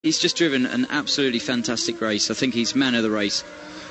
He's just driven an absolutely fantastic race. I think he's man of the race.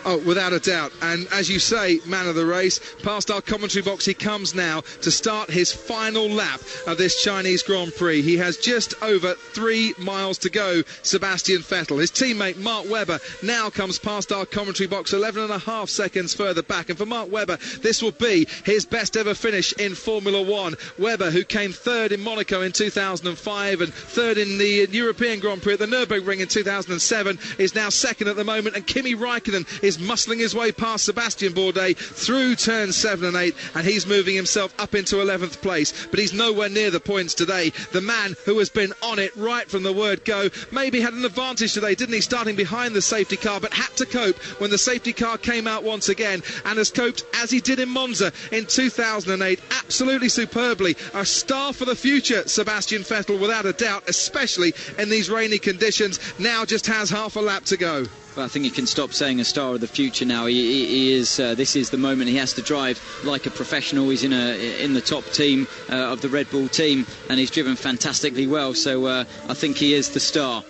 Oh, without a doubt. And as you say, man of the race, past our commentary box he comes now to start his final lap of this Chinese Grand Prix. He has just over 3 miles to go, Sebastian Vettel. His teammate Mark Webber now comes past our commentary box 11.5 seconds further back. And for Mark Webber, this will be his best ever finish in Formula One. Webber, who came third in Monaco in 2005 and third in the European Grand Prix at the Nürburgring in 2007, is now second at the moment. And Kimi Raikkonen is muscling his way past Sebastian Bourdais through turns 7 and 8, and he's moving himself up into 11th place, but he's nowhere near the points today. The man who has been on it right from the word go maybe had an advantage today, didn't he, starting behind the safety car, but had to cope when the safety car came out once again, and has coped as he did in Monza in 2008 absolutely superbly. A star for the future, Sebastian Vettel, without a doubt, especially in these rainy conditions. Now just has half a lap to go. Well, I think you can stop saying a star of the future now. He is. This is the moment he has to drive like a professional. He's in the top team of the Red Bull team, and he's driven fantastically well. So I think he is the star.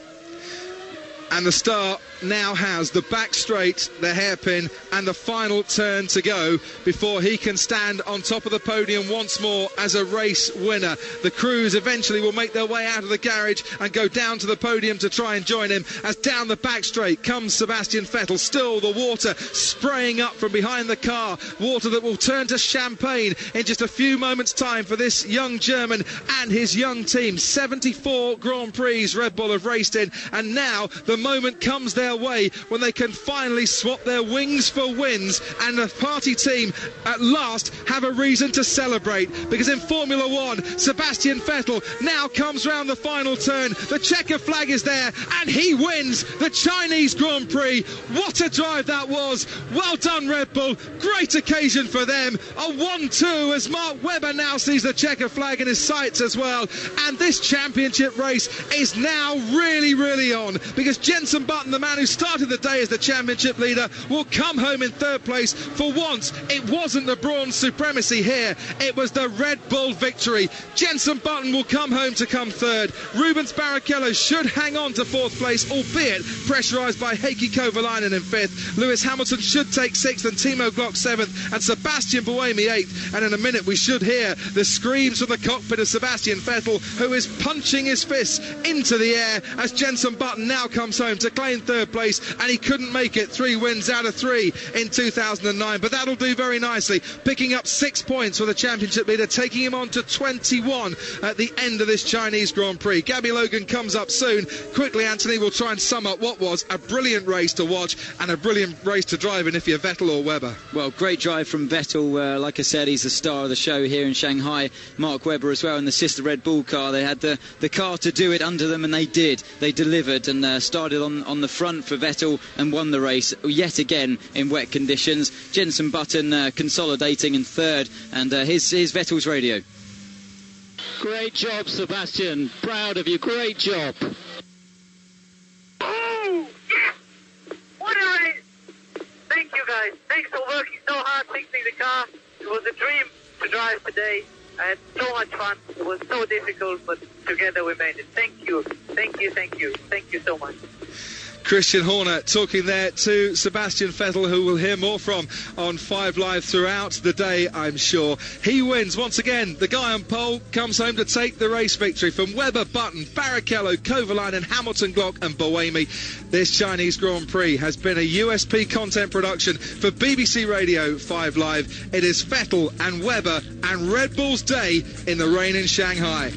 And the star now has the back straight, the hairpin, and the final turn to go before he can stand on top of the podium once more as a race winner. The crews eventually will make their way out of the garage and go down to the podium to try and join him, as down the back straight comes Sebastian Vettel. Still the water spraying up from behind the car, water that will turn to champagne in just a few moments' time for this young German and his young team. 74 Grand Prix Red Bull have raced in, and now the moment comes their way when they can finally swap their wings for wins, and the party team at last have a reason to celebrate, because in Formula One, Sebastian Vettel now comes round the final turn. The checker flag is there, and he wins the Chinese Grand Prix. What a drive that was. Well done, Red Bull. Great occasion for them. A 1-2 as Mark Webber now sees the checker flag in his sights as well, and this championship race is now really on, because Jenson Button, the man who started the day as the championship leader, will come home in third place. For once, it wasn't the Brawn supremacy here, it was the Red Bull victory. Jenson Button will come home to come third. Rubens Barrichello should hang on to fourth place, albeit pressurised by Heikki Kovalainen in fifth. Lewis Hamilton should take sixth, and Timo Glock seventh, and Sebastian Buemi eighth. And in a minute we should hear the screams from the cockpit of Sebastian Vettel, who is punching his fists into the air as Jenson Button now comes home to claim third place, and he couldn't make it. 3 wins out of 3 in 2009, but that'll do very nicely, picking up 6 points for the championship leader, taking him on to 21 at the end of this Chinese Grand Prix. Gabby Logan comes up soon. Quickly, Anthony will try and sum up what was a brilliant race to watch and a brilliant race to drive in if you're Vettel or Webber. Well, great drive from Vettel. Like I said, he's the star of the show here in Shanghai. Mark Webber as well in the sister Red Bull car. They had the car to do it under them, and they did. They delivered and started on the front for Vettel and won the race yet again in wet conditions. Jenson Button consolidating in third, and here's Vettel's radio. Great job, Sebastian. Proud of you. Great job. Oh, yes! What a race! Thank you, guys. Thanks for working so hard fixing the car. It was a dream to drive today. I had so much fun. It was so difficult, but together we made it. Thank you. Thank you, thank you. Thank you so much. Christian Horner talking there to Sebastian Vettel, who we'll hear more from on 5 Live throughout the day, I'm sure. He wins once again. The guy on pole comes home to take the race victory from Webber, Button, Barrichello, Kovalainen, Hamilton, Glock and Buemi. This Chinese Grand Prix has been a USP content production for BBC Radio 5 Live. It is Vettel and Webber and Red Bull's day in the rain in Shanghai.